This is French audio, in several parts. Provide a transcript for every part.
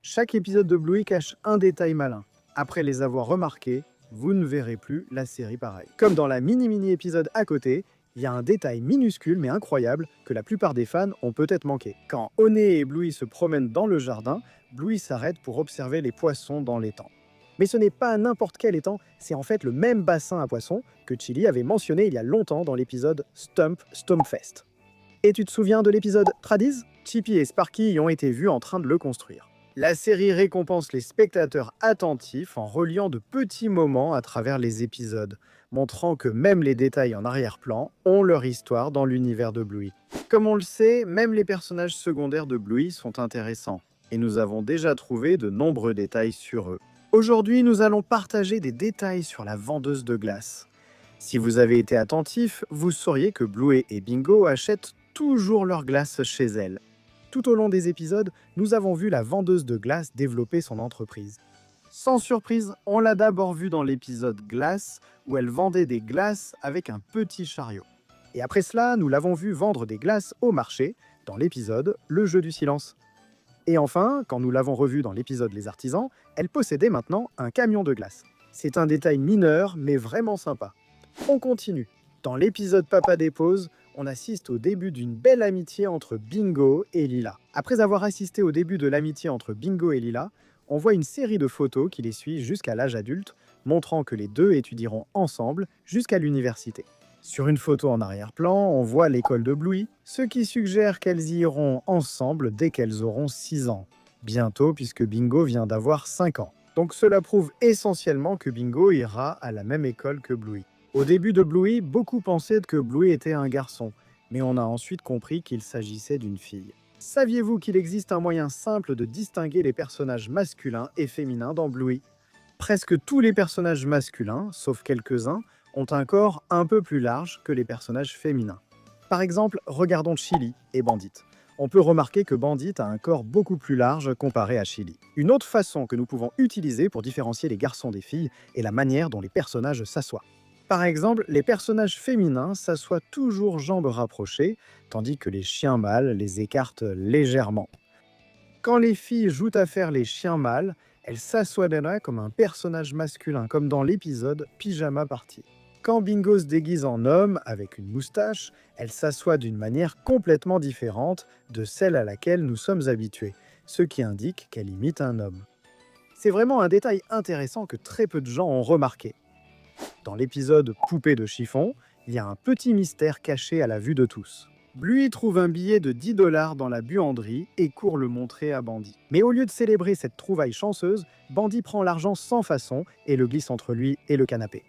Chaque épisode de Bluey cache un détail malin. Après les avoir remarqués, vous ne verrez plus la série pareille. Comme dans la mini épisode à côté, il y a un détail minuscule mais incroyable que la plupart des fans ont peut-être manqué. Quand Honey et Bluey se promènent dans le jardin, Bluey s'arrête pour observer les poissons dans l'étang. Mais ce n'est pas n'importe quel étang, c'est en fait le même bassin à poissons que Chili avait mentionné il y a longtemps dans l'épisode Stompfest. Et tu te souviens de l'épisode Tradiz? Chippy et Sparky y ont été vus en train de le construire. La série récompense les spectateurs attentifs en reliant de petits moments à travers les épisodes, montrant que même les détails en arrière-plan ont leur histoire dans l'univers de Bluey. Comme on le sait, même les personnages secondaires de Bluey sont intéressants, et nous avons déjà trouvé de nombreux détails sur eux. Aujourd'hui, nous allons partager des détails sur la vendeuse de glace. Si vous avez été attentif, vous sauriez que Bluey et Bingo achètent toujours leur glace chez elle. Tout au long des épisodes, nous avons vu la vendeuse de glace développer son entreprise. Sans surprise, on l'a d'abord vue dans l'épisode Glace, où elle vendait des glaces avec un petit chariot. Et après cela, nous l'avons vue vendre des glaces au marché, dans l'épisode Le jeu du silence. Et enfin, quand nous l'avons revue dans l'épisode Les artisans, elle possédait maintenant un camion de glace. C'est un détail mineur, mais vraiment sympa. On continue. Dans l'épisode Papa dépose, on assiste au début d'une belle amitié entre Bingo et Lila. Après avoir assisté au début de l'amitié entre Bingo et Lila, on voit une série de photos qui les suit jusqu'à l'âge adulte, montrant que les deux étudieront ensemble jusqu'à l'université. Sur une photo en arrière-plan, on voit l'école de Bluey, ce qui suggère qu'elles y iront ensemble dès qu'elles auront 6 ans. Bientôt, puisque Bingo vient d'avoir 5 ans. Donc cela prouve essentiellement que Bingo ira à la même école que Bluey. Au début de Bluey, beaucoup pensaient que Bluey était un garçon, mais on a ensuite compris qu'il s'agissait d'une fille. Saviez-vous qu'il existe un moyen simple de distinguer les personnages masculins et féminins dans Bluey? Presque tous les personnages masculins, sauf quelques-uns, ont un corps un peu plus large que les personnages féminins. Par exemple, regardons Chili et Bandit. On peut remarquer que Bandit a un corps beaucoup plus large comparé à Chili. Une autre façon que nous pouvons utiliser pour différencier les garçons des filles est la manière dont les personnages s'assoient. Par exemple, les personnages féminins s'assoient toujours jambes rapprochées, tandis que les chiens mâles les écartent légèrement. Quand les filles jouent à faire les chiens mâles, elles s'assoient comme un personnage masculin, comme dans l'épisode Pyjama Party. Quand Bingo se déguise en homme avec une moustache, elle s'assoit d'une manière complètement différente de celle à laquelle nous sommes habitués, ce qui indique qu'elle imite un homme. C'est vraiment un détail intéressant que très peu de gens ont remarqué. Dans l'épisode Poupée de chiffon, il y a un petit mystère caché à la vue de tous. Bluey trouve un billet de 10 $ dans la buanderie et court le montrer à Bandit. Mais au lieu de célébrer cette trouvaille chanceuse, Bandit prend l'argent sans façon et le glisse entre lui et le canapé.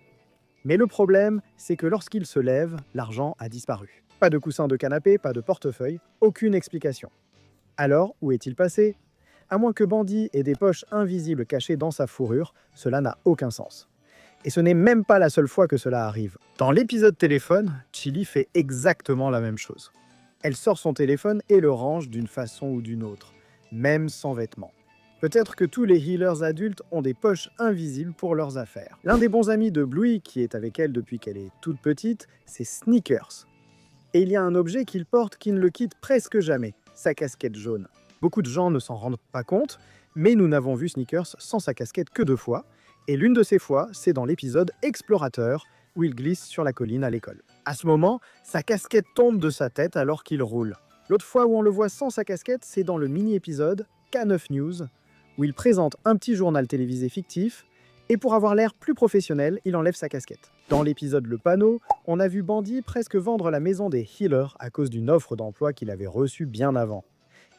Mais le problème, c'est que lorsqu'il se lève, l'argent a disparu. Pas de coussin de canapé, pas de portefeuille, aucune explication. Alors, où est-il passé? À moins que Bandit ait des poches invisibles cachées dans sa fourrure, cela n'a aucun sens. Et ce n'est même pas la seule fois que cela arrive. Dans l'épisode téléphone, Chili fait exactement la même chose. Elle sort son téléphone et le range d'une façon ou d'une autre, même sans vêtements. Peut-être que tous les healers adultes ont des poches invisibles pour leurs affaires. L'un des bons amis de Bluey, qui est avec elle depuis qu'elle est toute petite, c'est Sneakers. Et il y a un objet qu'il porte qui ne le quitte presque jamais, sa casquette jaune. Beaucoup de gens ne s'en rendent pas compte, mais nous n'avons vu Sneakers sans sa casquette que 2 fois, et l'une de ces fois, c'est dans l'épisode Explorateur, où il glisse sur la colline à l'école. À ce moment, sa casquette tombe de sa tête alors qu'il roule. L'autre fois où on le voit sans sa casquette, c'est dans le mini-épisode K9 News, où il présente un petit journal télévisé fictif, et pour avoir l'air plus professionnel, il enlève sa casquette. Dans l'épisode Le Panneau, on a vu Bandit presque vendre la maison des Healers à cause d'une offre d'emploi qu'il avait reçue bien avant.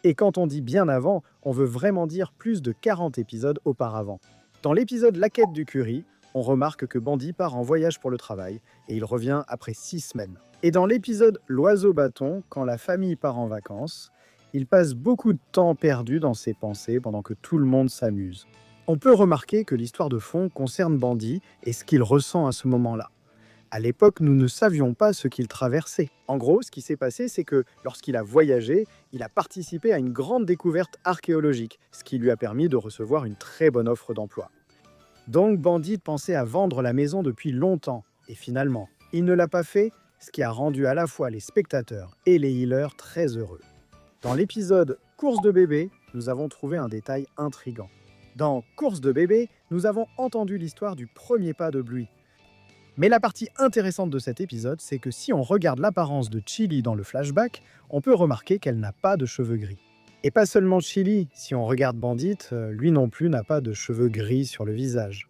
Et quand on dit bien avant, on veut vraiment dire plus de 40 épisodes auparavant. Dans l'épisode La quête du curry, on remarque que Bandit part en voyage pour le travail et il revient après 6 semaines. Et dans l'épisode L'oiseau bâton, quand la famille part en vacances, il passe beaucoup de temps perdu dans ses pensées pendant que tout le monde s'amuse. On peut remarquer que l'histoire de fond concerne Bandit et ce qu'il ressent à ce moment-là. À l'époque, nous ne savions pas ce qu'il traversait. En gros, ce qui s'est passé, c'est que lorsqu'il a voyagé, il a participé à une grande découverte archéologique, ce qui lui a permis de recevoir une très bonne offre d'emploi. Donc Bandit pensait à vendre la maison depuis longtemps, et finalement, il ne l'a pas fait, ce qui a rendu à la fois les spectateurs et les healers très heureux. Dans l'épisode Course de bébé, nous avons trouvé un détail intrigant. Dans Course de bébé, nous avons entendu l'histoire du premier pas de Bluey. Mais la partie intéressante de cet épisode, c'est que si on regarde l'apparence de Chili dans le flashback, on peut remarquer qu'elle n'a pas de cheveux gris. Et pas seulement Chili, si on regarde Bandit, lui non plus n'a pas de cheveux gris sur le visage.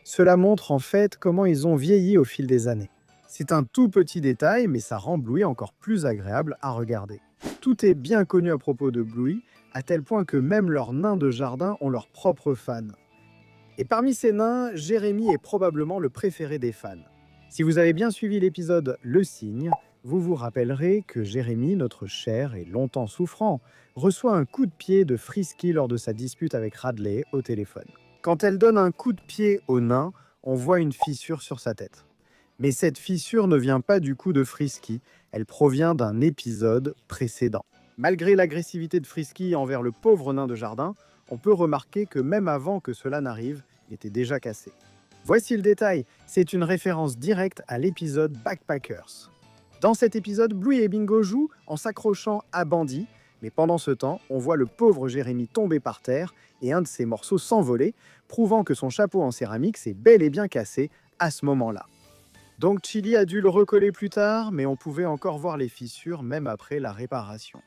Cela montre en fait comment ils ont vieilli au fil des années. C'est un tout petit détail, mais ça rend Bluey encore plus agréable à regarder. Tout est bien connu à propos de Bluey, à tel point que même leurs nains de jardin ont leurs propres fans. Et parmi ces nains, Jérémy est probablement le préféré des fans. Si vous avez bien suivi l'épisode Le Cygne, vous vous rappellerez que Jérémy, notre cher et longtemps souffrant, reçoit un coup de pied de Frisky lors de sa dispute avec Radley au téléphone. Quand elle donne un coup de pied au nain, on voit une fissure sur sa tête. Mais cette fissure ne vient pas du coup de Frisky, elle provient d'un épisode précédent. Malgré l'agressivité de Frisky envers le pauvre nain de jardin, on peut remarquer que même avant que cela n'arrive, il était déjà cassé. Voici le détail, c'est une référence directe à l'épisode Backpackers. Dans cet épisode, Bluey et Bingo jouent en s'accrochant à Bandit, mais pendant ce temps, on voit le pauvre Jérémy tomber par terre et un de ses morceaux s'envoler, prouvant que son chapeau en céramique s'est bel et bien cassé à ce moment-là. Donc Chili a dû le recoller plus tard, mais on pouvait encore voir les fissures même après la réparation.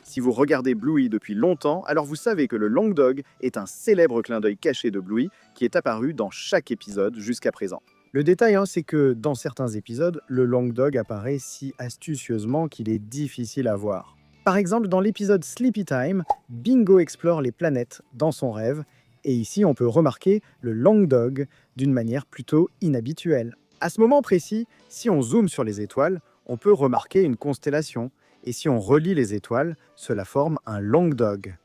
Si vous regardez Bluey depuis longtemps, alors vous savez que le Long Dog est un célèbre clin d'œil caché de Bluey qui est apparu dans chaque épisode jusqu'à présent. Le détail, c'est que dans certains épisodes, le Long Dog apparaît si astucieusement qu'il est difficile à voir. Par exemple, dans l'épisode Sleepy Time, Bingo explore les planètes dans son rêve, et ici on peut remarquer le Long Dog d'une manière plutôt inhabituelle. À ce moment précis, si on zoome sur les étoiles, on peut remarquer une constellation, et si on relie les étoiles, cela forme un Long Dog.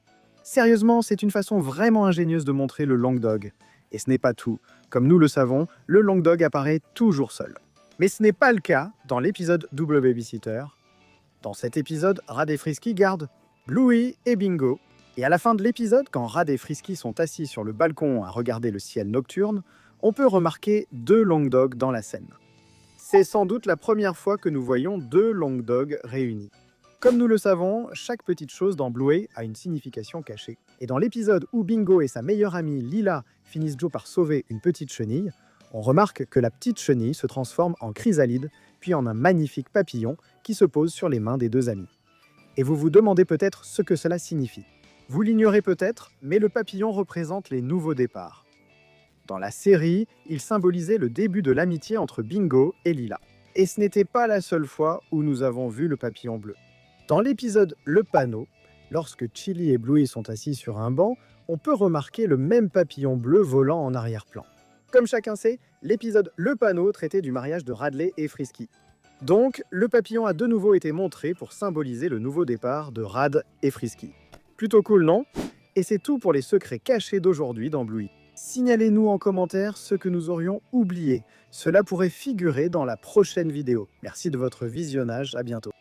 Sérieusement, c'est une façon vraiment ingénieuse de montrer le Long Dog. Et ce n'est pas tout. Comme nous le savons, le Long Dog apparaît toujours seul. Mais ce n'est pas le cas dans l'épisode Double Babysitter. Dans cet épisode, Rad et Frisky gardent Bluey et Bingo. Et à la fin de l'épisode, quand Rad et Frisky sont assis sur le balcon à regarder le ciel nocturne, on peut remarquer 2 Long Dogs dans la scène. C'est sans doute la première fois que nous voyons 2 Long Dogs réunis. Comme nous le savons, chaque petite chose dans Bluey a une signification cachée. Et dans l'épisode où Bingo et sa meilleure amie Lila finissent Joe par sauver une petite chenille, on remarque que la petite chenille se transforme en chrysalide, puis en un magnifique papillon qui se pose sur les mains des 2 amis. Et vous vous demandez peut-être ce que cela signifie. Vous l'ignorez peut-être, mais le papillon représente les nouveaux départs. Dans la série, il symbolisait le début de l'amitié entre Bingo et Lila. Et ce n'était pas la seule fois où nous avons vu le papillon bleu. Dans l'épisode Le Panneau, lorsque Chili et Bluey sont assis sur un banc, on peut remarquer le même papillon bleu volant en arrière-plan. Comme chacun sait, l'épisode Le Panneau traitait du mariage de Radley et Frisky. Donc, le papillon a de nouveau été montré pour symboliser le nouveau départ de Rad et Frisky. Plutôt cool, non? Et c'est tout pour les secrets cachés d'aujourd'hui dans Bluey. Signalez-nous en commentaire ce que nous aurions oublié. Cela pourrait figurer dans la prochaine vidéo. Merci de votre visionnage, à bientôt.